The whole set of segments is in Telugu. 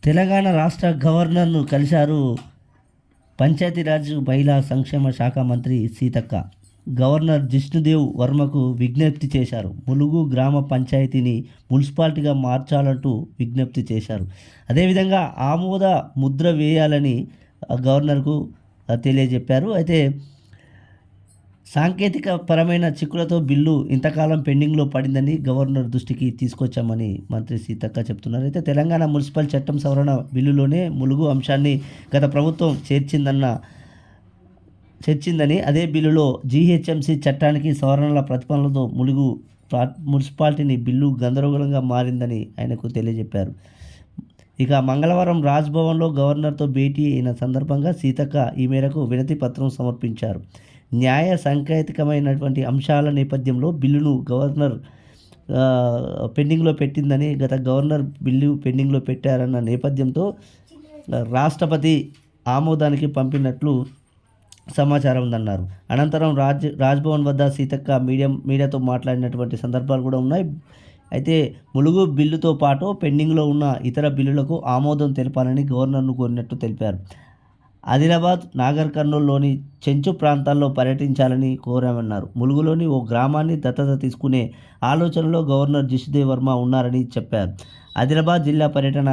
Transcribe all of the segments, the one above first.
తెలంగాణ రాష్ట్ర గవర్నర్ను కలిశారు పంచాయతీరాజ్ మహిళా సంక్షేమ శాఖ మంత్రి సీతక్క. గవర్నర్ జిష్ణుదేవ్ వర్మకు విజ్ఞప్తి చేశారు. ములుగు గ్రామ పంచాయతీని మున్సిపాలిటీగా మార్చాలంటూ విజ్ఞప్తి చేశారు. అదేవిధంగా ఆమోద ముద్ర వేయాలని గవర్నర్కు తెలియజెప్పారు. అయితే సాంకేతిక పరమైన చిక్కులతో బిల్లు ఇంతకాలం పెండింగ్లో పడిందని గవర్నర్ దృష్టికి తీసుకొచ్చామని మంత్రి సీతక్క చెప్తున్నారు. అయితే తెలంగాణ మున్సిపల్ చట్టం సవరణ బిల్లులోనే ములుగు అంశాన్ని గత ప్రభుత్వం చేర్చిందని, అదే బిల్లులో జీహెచ్ఎంసీ చట్టానికి సవరణల ప్రతిపాదనలతో ములుగు మున్సిపాలిటీని బిల్లు గందరగోళంగా మారిందని ఆయనకు తెలియజెప్పారు. ఇక మంగళవారం రాజ్భవన్లో గవర్నర్తో భేటీ అయిన సందర్భంగా సీతక్క ఈ మేరకు వినతి పత్రం సమర్పించారు. న్యాయ సాంకేతికమైనటువంటి అంశాల నేపథ్యంలో బిల్లును గవర్నర్ పెండింగ్లో పెట్టిందని, గత గవర్నర్ బిల్లు పెండింగ్లో పెట్టారన్న నేపథ్యంతో రాష్ట్రపతి ఆమోదానికి పంపినట్లు సమాచారం ఉందన్నారు. అనంతరం రాజ్భవన్ వద్ద సీతక్క మీడియాతో మాట్లాడినటువంటి సందర్భాలు కూడా ఉన్నాయి. అయితే ములుగు బిల్లుతో పాటు పెండింగ్లో ఉన్న ఇతర బిల్లులకు ఆమోదం తెలపాలని గవర్నర్ను కోరినట్టు తెలిపారు. ఆదిలాబాద్, నాగర్ కర్నూలులోని చెంచు ప్రాంతాల్లో పర్యటించాలని కోరామన్నారు. ములుగులోని ఓ గ్రామాన్ని దత్తత తీసుకునే ఆలోచనలో గవర్నర్ జిష్ణుదేవ్ వర్మ ఉన్నారని చెప్పారు. ఆదిలాబాద్ జిల్లా పర్యటన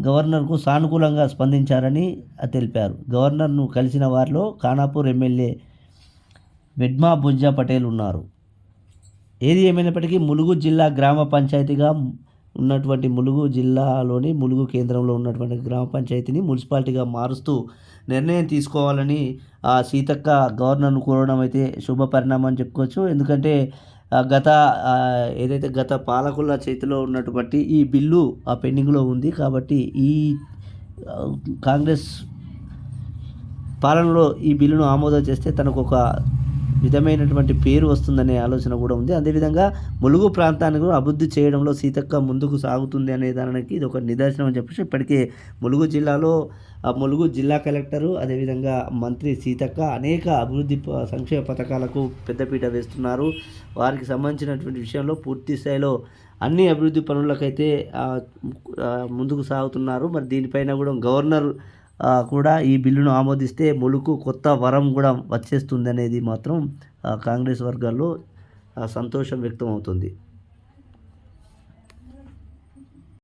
గవర్నర్కు సానుకూలంగా స్పందించారని తెలిపారు. గవర్నర్ను కలిసిన వారిలో ఖానాపూర్ ఎమ్మెల్యే మెడ్మా బుంజా పటేల్ ఉన్నారు. ఏది ఏమైనప్పటికీ ములుగు జిల్లా గ్రామ పంచాయతీగా ఉన్నటువంటి ములుగు జిల్లాలోని ములుగు కేంద్రంలో ఉన్నటువంటి గ్రామ పంచాయతీని మున్సిపాలిటీగా మారుస్తూ నిర్ణయం తీసుకోవాలని సీతక్క గవర్నర్ను కోరడం అయితే శుభ పరిణామం అని చెప్పుకోవచ్చు. ఎందుకంటే గత పాలకుల చేతిలో ఉన్నటువంటి ఈ బిల్లు పెండింగ్లో ఉంది. కాబట్టి ఈ కాంగ్రెస్ పాలనలో ఈ బిల్లును ఆమోదం చేస్తే తనకు ఒక విధమైనటువంటి పేరు వస్తుందనే ఆలోచన కూడా ఉంది. అదేవిధంగా ములుగు ప్రాంతాన్ని కూడా అభివృద్ధి చేయడంలో సీతక్క ముందుకు సాగుతుంది అనే దానికి ఇది ఒక నిదర్శనం అని చెప్పేసి ఇప్పటికే ములుగు జిల్లాలో ములుగు జిల్లా కలెక్టరు, అదేవిధంగా మంత్రి సీతక్క అనేక అభివృద్ధి సంక్షేమ పథకాలకు పెద్దపీట వేస్తున్నారు. వారికి సంబంధించినటువంటి విషయంలో పూర్తి స్థాయిలో అన్ని అభివృద్ధి పనులకైతే ముందుకు సాగుతున్నారు. మరి దీనిపైన కూడా గవర్నర్ కూడా ఈ బిల్లును ఆమోదిస్తే ములుగు కొత్త వరం కూడా వచ్చేస్తుంది అనేది మాత్రం కాంగ్రెస్ వర్గాల్లో సంతోషం వ్యక్తం అవుతుంది.